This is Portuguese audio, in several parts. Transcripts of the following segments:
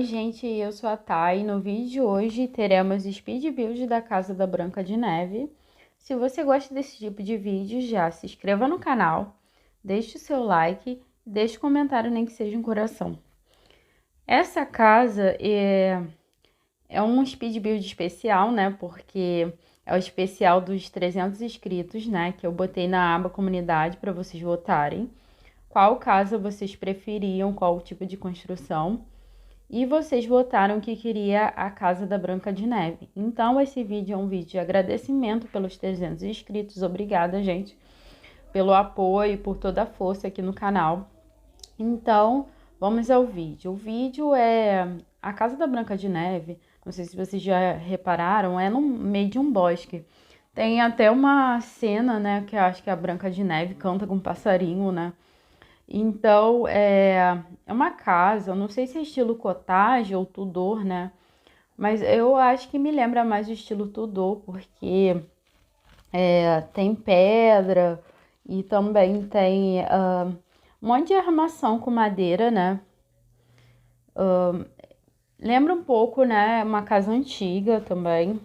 Oi, gente, eu sou a Thay. No vídeo de hoje teremos speed build da Casa da Branca de Neve. Se você gosta desse tipo de vídeo, já se inscreva no canal, deixe o seu like e deixe um comentário, nem que seja um coração. Essa casa é um speed build especial, né? Porque é o especial dos 300 inscritos, né? Que eu botei na aba comunidade para vocês votarem. Qual casa vocês preferiam, qual tipo de construção. E vocês votaram que queria a Casa da Branca de Neve. Então, esse vídeo é um vídeo de agradecimento pelos 300 inscritos. Obrigada, gente, pelo apoio, por toda a força aqui no canal. Então, vamos ao vídeo. O vídeo é a Casa da Branca de Neve. Não sei se vocês já repararam, é no meio de um bosque. Tem até uma cena, né, que eu acho que a Branca de Neve canta com um passarinho, né? Então, é uma casa, eu não sei se é estilo cottage ou Tudor, né? Mas eu acho que me lembra mais o estilo Tudor, porque tem pedra e também tem um monte de armação com madeira, né? Lembra um pouco, né? Uma casa antiga também.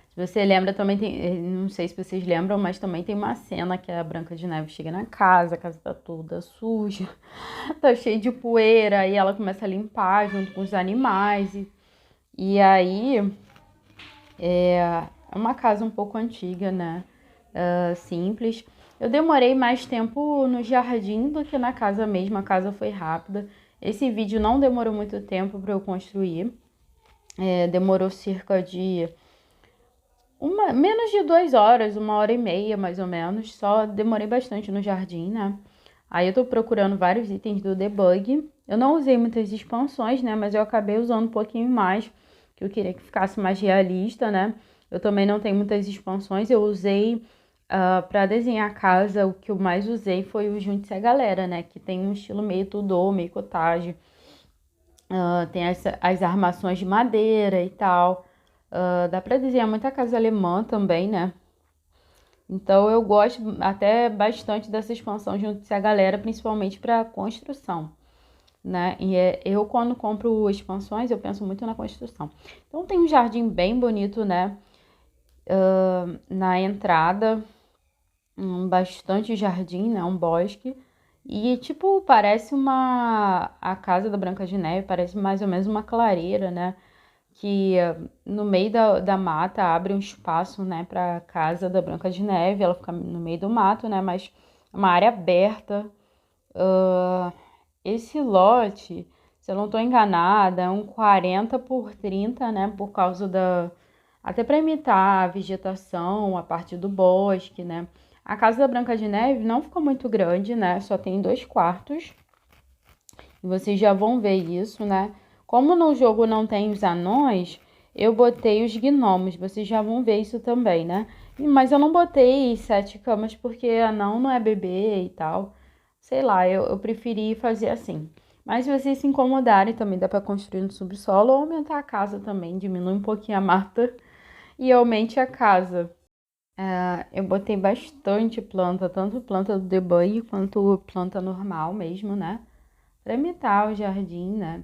Se você lembra, também tem. Não sei se vocês lembram, mas também tem uma cena que a Branca de Neve chega na casa, a casa tá toda suja. Tá cheio de poeira e ela começa a limpar junto com os animais. E aí é uma casa um pouco antiga, né? Simples. Eu demorei mais tempo no jardim do que na casa mesmo. A casa foi rápida. Esse vídeo não demorou muito tempo para eu construir. Demorou cerca de menos de 2 horas, 1h30 mais ou menos. Só demorei bastante no jardim, né? Aí eu tô procurando vários itens do debug. Eu não usei muitas expansões, né? Mas eu acabei usando um pouquinho mais, que eu queria que ficasse mais realista, né? Eu também não tenho muitas expansões. Eu usei para desenhar a casa, o que eu mais usei foi o Junte-se a Galera, né? Que tem um estilo meio Tudor, meio cottage. Tem as armações de madeira e tal. Dá para desenhar muita casa alemã também, né? Então eu gosto até bastante dessa expansão junto a galera, principalmente para construção, né? E eu quando compro expansões, eu penso muito na construção. Então tem um jardim bem bonito, né? Na entrada, bastante jardim, né? Um bosque. E tipo, parece a casa da Branca de Neve, parece mais ou menos uma clareira, né? Que no meio da mata abre um espaço, né, para casa da Branca de Neve. Ela fica no meio do mato, né, mas é uma área aberta. Esse lote, se eu não estou enganada, é um 40 por 30, né, por causa até para imitar a vegetação, a parte do bosque, né. A casa da Branca de Neve não ficou muito grande, né, só tem 2 quartos. E vocês já vão ver isso, né? Como no jogo não tem os anões, eu botei os gnomos. Vocês já vão ver isso também, né? Mas eu não botei 7 camas porque anão não é bebê e tal. Sei lá, eu preferi fazer assim. Mas se vocês se incomodarem, também dá para construir no subsolo ou aumentar a casa também. Diminui um pouquinho a mata e aumente a casa. Eu botei bastante planta, tanto planta do debug quanto planta normal mesmo, né? Para imitar o jardim, né?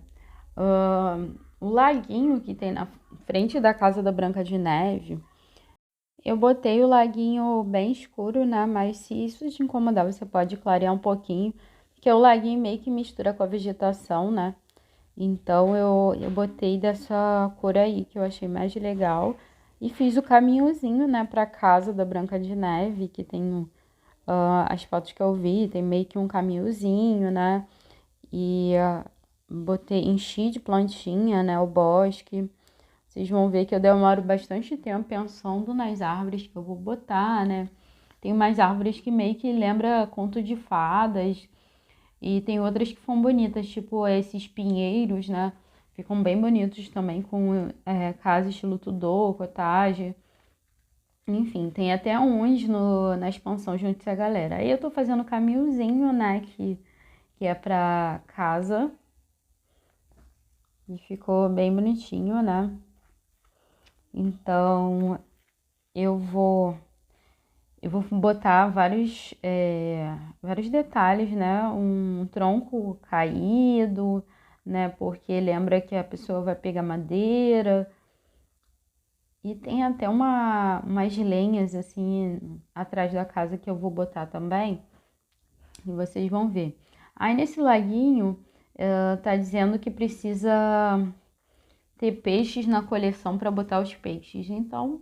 O laguinho que tem na frente da casa da Branca de Neve, eu botei o laguinho bem escuro, né? Mas se isso te incomodar, você pode clarear um pouquinho, porque o laguinho meio que mistura com a vegetação, né? Então eu botei dessa cor aí, que eu achei mais legal. E fiz o caminhozinho, né, pra casa da Branca de Neve, que tem as fotos que eu vi, tem meio que um caminhozinho, né? E enchi de plantinha, né, o bosque. Vocês vão ver que eu demoro bastante tempo pensando nas árvores que eu vou botar, né? Tem umas árvores que meio que lembra conto de fadas e tem outras que são bonitas, tipo esses pinheiros, né? Ficam bem bonitos também com casa estilo Tudor, cottage. Enfim, tem até uns na expansão junto a galera. Aí eu tô fazendo o caminhozinho, né, que é pra casa. E ficou bem bonitinho, né? Então, eu vou botar vários detalhes, né? Um tronco caído, né? Porque lembra que a pessoa vai pegar madeira. E tem até umas lenhas assim atrás da casa que eu vou botar também. E vocês vão ver. Aí nesse laguinho, tá dizendo que precisa ter peixes na coleção para botar os peixes. Então,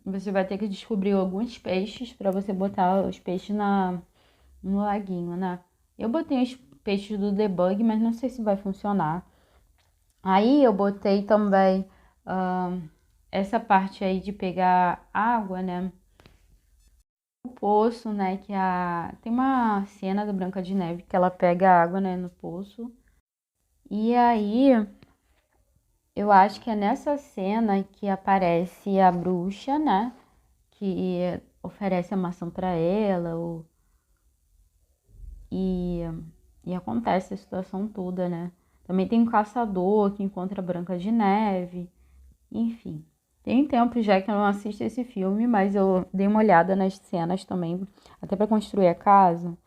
você vai ter que descobrir alguns peixes para você botar os peixes no laguinho, né? Eu botei os peixes do debug, mas não sei se vai funcionar. Aí eu botei também essa parte aí de pegar água, né? O poço, né? Tem uma cena da Branca de Neve que ela pega água, né, no poço. E aí eu acho que é nessa cena que aparece a bruxa, né? Que oferece a maçã para ela, e, e acontece a situação toda, né? Também tem um caçador que encontra a Branca de Neve, enfim. Tem tempo já que eu não assisto esse filme, mas eu dei uma olhada nas cenas também, até para construir a casa.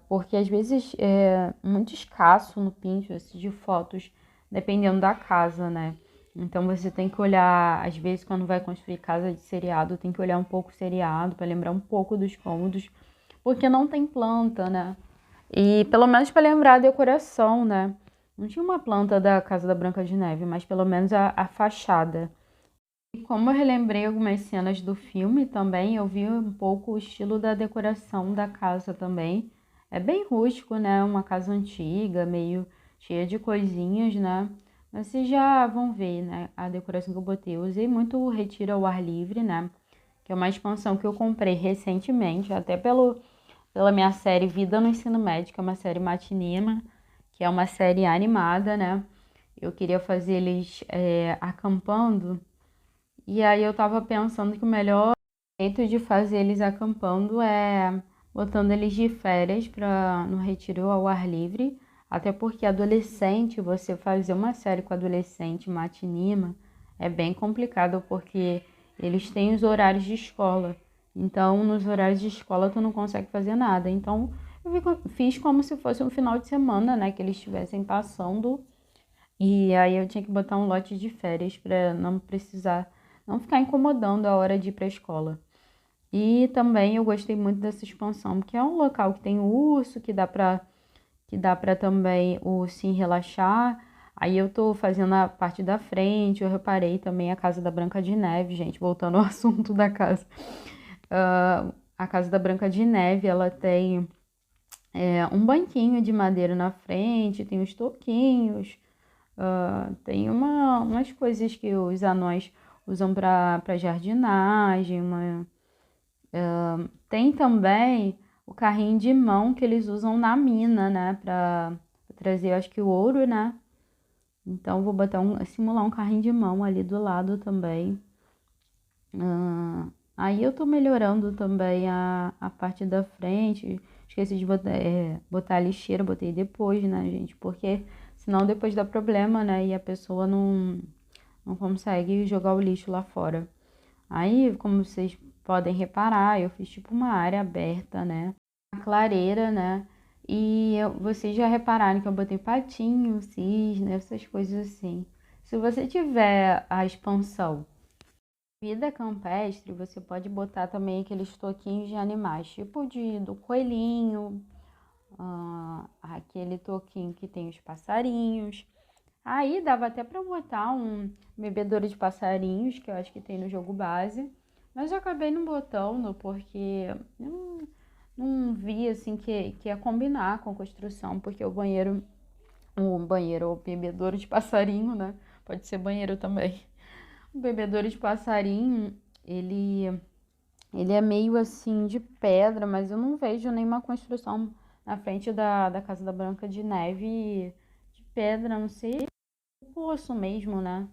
Porque às vezes é muito escasso no Pinterest de fotos, dependendo da casa, né? Então você tem que olhar, às vezes quando vai construir casa de seriado, tem que olhar um pouco o seriado para lembrar um pouco dos cômodos, porque não tem planta, né? E pelo menos para lembrar a decoração, né? Não tinha uma planta da Casa da Branca de Neve, mas pelo menos a fachada. E como eu relembrei algumas cenas do filme também, eu vi um pouco o estilo da decoração da casa também. É bem rústico, né? Uma casa antiga, meio cheia de coisinhas, né? Mas vocês já vão ver, né? A decoração que eu botei. Eu usei muito o Retiro ao Ar Livre, né? Que é uma expansão que eu comprei recentemente, até pela minha série Vida no Ensino Médio, que é uma série matinina, que é uma série animada, né? Eu queria fazer eles acampando. E aí eu tava pensando que o melhor jeito de fazer eles acampando é botando eles de férias no retiro ao ar livre. Até porque adolescente, você fazer uma série com adolescente matinima é bem complicado porque eles têm os horários de escola. Então, nos horários de escola tu não consegue fazer nada. Então, fiz como se fosse um final de semana, né, que eles estivessem passando. E aí eu tinha que botar um lote de férias para não ficar incomodando a hora de ir para a escola. E também eu gostei muito dessa expansão, porque é um local que tem o urso, que dá para também o ursinho relaxar. Aí eu tô fazendo a parte da frente, eu reparei também a casa da Branca de Neve, gente, voltando ao assunto da casa. A casa da Branca de Neve, ela tem um banquinho de madeira na frente, tem os toquinhos, tem umas coisas que os anões usam para jardinagem. Tem também o carrinho de mão que eles usam na mina, né? Para trazer, eu acho que o ouro, né? Então, vou simular um carrinho de mão ali do lado também. Aí eu tô melhorando também a parte da frente. Esqueci de botar a lixeira, botei depois, né, gente? Porque senão depois dá problema, né? E a pessoa não consegue jogar o lixo lá fora. Aí, como vocês podem reparar, eu fiz tipo uma área aberta, né? Uma clareira, né? E vocês já repararam que eu botei patinho, cisne, essas coisas assim. Se você tiver a expansão Vida campestre, você pode botar também aqueles toquinhos de animais, tipo do coelhinho, aquele toquinho que tem os passarinhos. Aí dava até para botar um bebedouro de passarinhos, que eu acho que tem no jogo base, mas eu acabei não botando porque eu não vi assim que ia combinar com a construção, porque o bebedouro de passarinho, né? Pode ser banheiro também. O bebedouro de passarinho, ele é meio assim de pedra, mas eu não vejo nenhuma construção na frente da Casa da Branca de Neve de pedra, a não ser poço mesmo, né?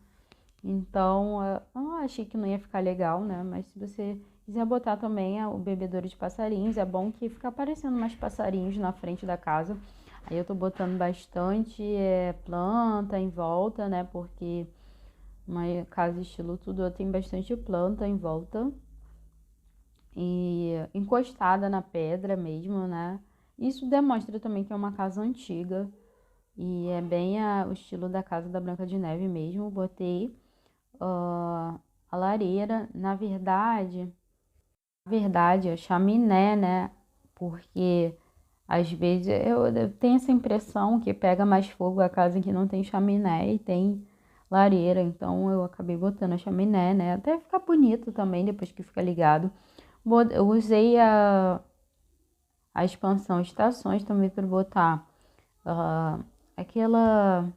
Então, eu achei que não ia ficar legal, né? Mas se você quiser botar também o bebedouro de passarinhos, é bom que fica aparecendo mais passarinhos na frente da casa. Aí eu tô botando bastante planta em volta, né? Porque uma casa estilo Tudor tem bastante planta em volta e encostada na pedra mesmo, né? Isso demonstra também que é uma casa antiga. E é bem o estilo da casa da Branca de Neve mesmo. Botei a lareira, na verdade, a chaminé, né? Porque às vezes eu tenho essa impressão que pega mais fogo a casa que não tem chaminé e tem lareira. Então eu acabei botando a chaminé, né? Até ficar bonito também depois que fica ligado. Eu usei a expansão estações também para botar ah, aquela,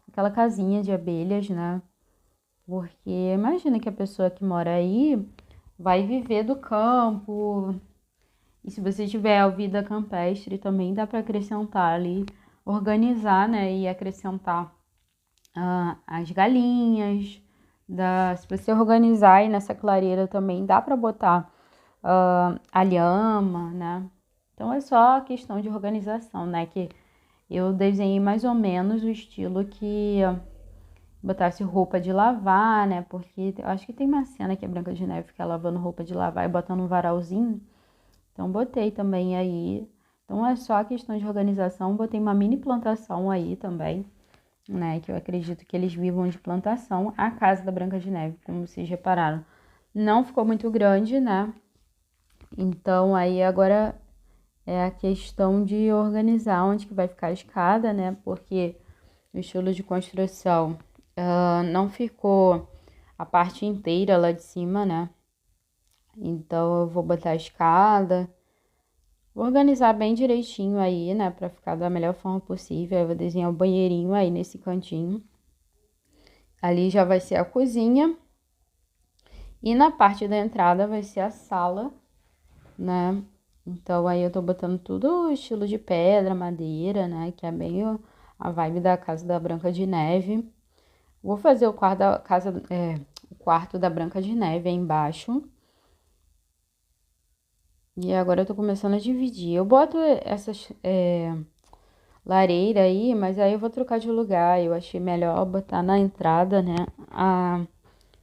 aquela casinha de abelhas, né? Porque imagina que a pessoa que mora aí vai viver do campo. E se você tiver a vida campestre, também dá para acrescentar ali, organizar, né? E acrescentar as galinhas. Se você organizar aí nessa clareira também, dá para botar a lhama, né? Então é só questão de organização, né? Que eu desenhei mais ou menos o estilo que botasse roupa de lavar, né? Porque eu acho que tem uma cena que a Branca de Neve fica lavando roupa de lavar e botando um varalzinho. Então botei também aí. Então é só questão de organização. Botei uma mini plantação aí também, né? Que eu acredito que eles vivam de plantação. A casa da Branca de Neve, como vocês repararam, não ficou muito grande, né? Então aí agora é a questão de organizar onde que vai ficar a escada, né? Porque o estilo de construção não ficou a parte inteira lá de cima, né? Então eu vou botar a escada, vou organizar bem direitinho aí, né? Pra ficar da melhor forma possível. Eu vou desenhar o banheirinho aí nesse cantinho. Ali já vai ser a cozinha. E na parte da entrada vai ser a sala, né? Então aí eu tô botando tudo estilo de pedra, madeira, né? Que é bem a vibe da casa da Branca de Neve. Vou fazer o quarto da Branca de Neve aí embaixo. E agora eu tô começando a dividir. Eu boto essas lareira aí, mas aí eu vou trocar de lugar. Eu achei melhor botar na entrada, né?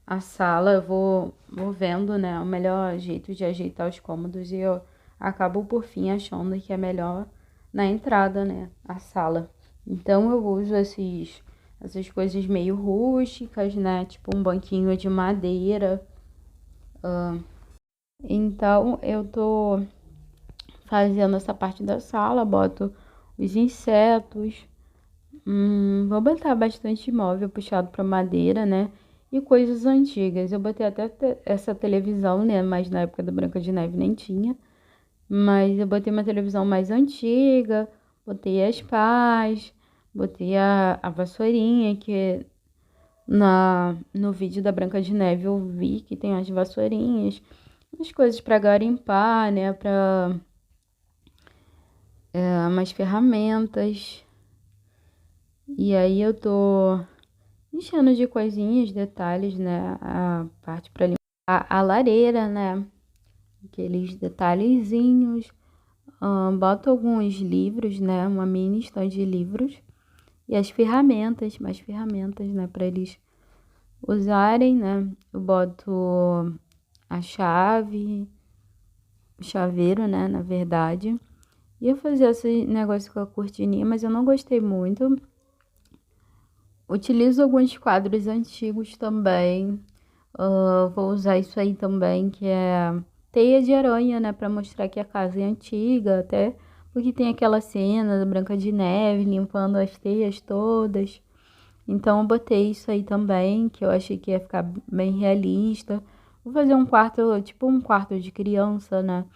A sala, vou vendo, né? O melhor jeito de ajeitar os cômodos e eu acabo por fim achando que é melhor na entrada, né? A sala. Então eu uso essas coisas meio rústicas, né? Tipo um banquinho de madeira. Então eu tô fazendo essa parte da sala, boto os insetos. Vou botar bastante móvel puxado para madeira, né? E coisas antigas. Eu botei até essa televisão, né? Mas na época da Branca de Neve nem tinha. Mas eu botei uma televisão mais antiga, botei as pás, botei a vassourinha, que no vídeo da Branca de Neve eu vi que tem as vassourinhas, as coisas para garimpar, né? Para umas ferramentas. E aí eu tô enchendo de coisinhas, detalhes, né? A parte para limpar a lareira, né? Aqueles detalhezinhos. Boto alguns livros, né? Uma mini estante de livros. E as ferramentas, mais ferramentas, né? Para eles usarem, né? Eu boto a chave, o chaveiro, né? Na verdade. Ia fazer esse negócio com a cortininha, mas eu não gostei muito. Utilizo alguns quadros antigos também. Vou usar isso aí também, que é teia de aranha, né? Pra mostrar que a casa é antiga, até porque tem aquela cena da Branca de Neve limpando as teias todas. Então eu botei isso aí também, que eu achei que ia ficar bem realista. Vou fazer um quarto, tipo um quarto de criança, né?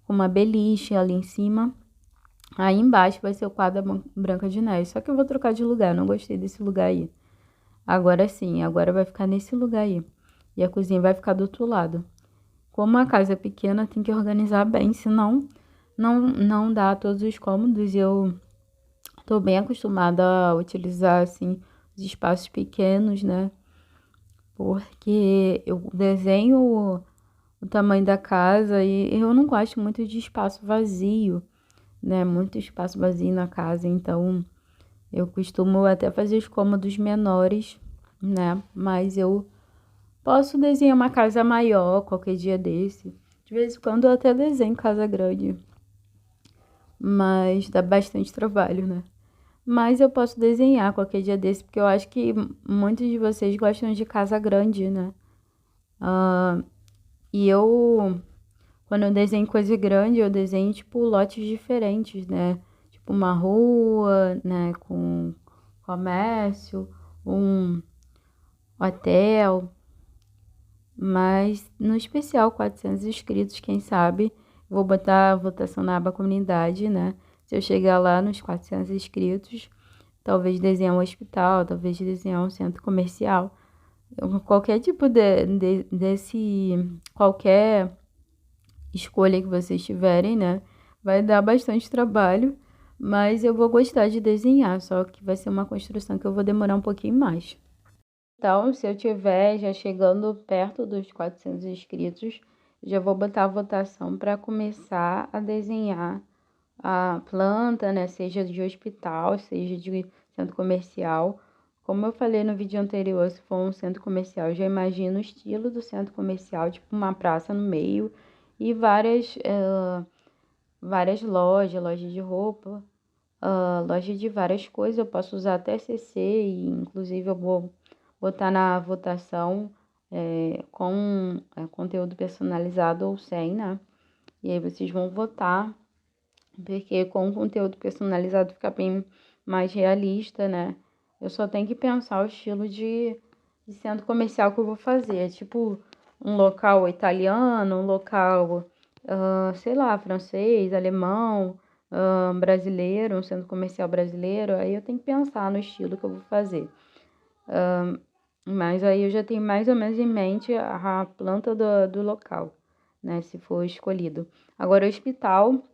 Com uma beliche ali em cima. Aí embaixo vai ser o quadro da Branca de Neve. Só que eu vou trocar de lugar, não gostei desse lugar aí. Agora sim, agora vai ficar nesse lugar aí. E a cozinha vai ficar do outro lado. Como a casa é pequena, tem que organizar bem, senão não dá todos os cômodos. E eu tô bem acostumada a utilizar, assim, os espaços pequenos, né? Porque eu desenho o tamanho da casa e eu não gosto muito de espaço vazio, né? Muito espaço vazio na casa, então eu costumo até fazer os cômodos menores, né? Mas eu posso desenhar uma casa maior qualquer dia desse. De vez em quando eu até desenho casa grande, mas dá bastante trabalho, né? Mas eu posso desenhar qualquer dia desse, porque eu acho que muitos de vocês gostam de casa grande, né? Ah, e eu, quando eu desenho coisa grande, eu desenho, tipo, lotes diferentes, né? Tipo, uma rua, né? Com comércio, um hotel. Mas, no especial, 400 inscritos, quem sabe? Vou botar a votação na aba comunidade, né? Se eu chegar lá nos 400 inscritos, talvez desenhar um hospital, talvez desenhar um centro comercial. Qualquer tipo qualquer escolha que vocês tiverem, né? Vai dar bastante trabalho, mas eu vou gostar de desenhar, só que vai ser uma construção que eu vou demorar um pouquinho mais. Então, se eu tiver já chegando perto dos 400 inscritos, já vou botar a votação para começar a desenhar a planta, né? Seja de hospital, seja de centro comercial. Como eu falei no vídeo anterior, se for um centro comercial, já imagino o estilo do centro comercial, tipo uma praça no meio e várias lojas, loja de roupa, loja de várias coisas. Eu posso usar até CC e inclusive eu vou botar na votação com conteúdo personalizado ou sem, né? E aí vocês vão votar, porque com conteúdo personalizado fica bem mais realista, né? Eu só tenho que pensar o estilo de centro comercial que eu vou fazer. Tipo, um local italiano, um local, sei lá, francês, alemão, brasileiro, um centro comercial brasileiro. Aí eu tenho que pensar no estilo que eu vou fazer. Mas aí eu já tenho mais ou menos em mente a planta do local, né? Se for escolhido. Agora, o hospital,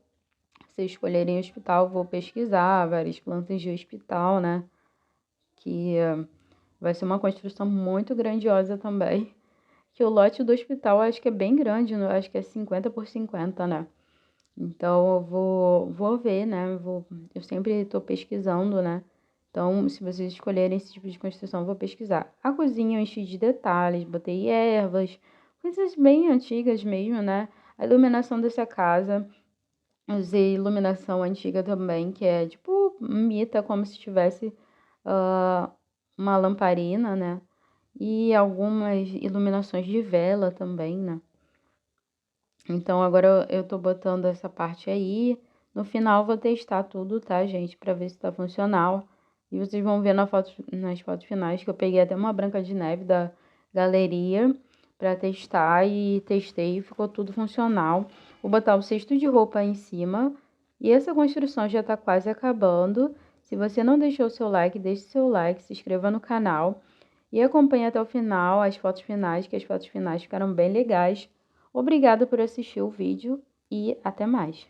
se escolherem hospital, vou pesquisar várias plantas de hospital, né? Que vai ser uma construção muito grandiosa também. Que o lote do hospital eu acho que é bem grande, né? Eu acho que é 50 por 50, né? Então eu vou ver, né? Eu sempre estou pesquisando, né? Então, se vocês escolherem esse tipo de construção, eu vou pesquisar. A cozinha eu enchi de detalhes, botei ervas, coisas bem antigas mesmo, né? A iluminação dessa casa, usei iluminação antiga também, que é tipo mita, como se tivesse ah, uma lamparina, né? E algumas iluminações de vela também, né? Então agora eu tô botando essa parte aí. No final eu vou testar tudo, tá, gente? Pra ver se tá funcional. E vocês vão ver nas fotos finais que eu peguei até uma Branca de Neve da galeria pra testar. E testei e ficou tudo funcional. Vou botar o cesto de roupa aí em cima. E essa construção já tá quase acabando. Se você não deixou o seu like, deixe seu like, se inscreva no canal. E acompanhe até o final as fotos finais, que as fotos finais ficaram bem legais. Obrigada por assistir o vídeo e até mais.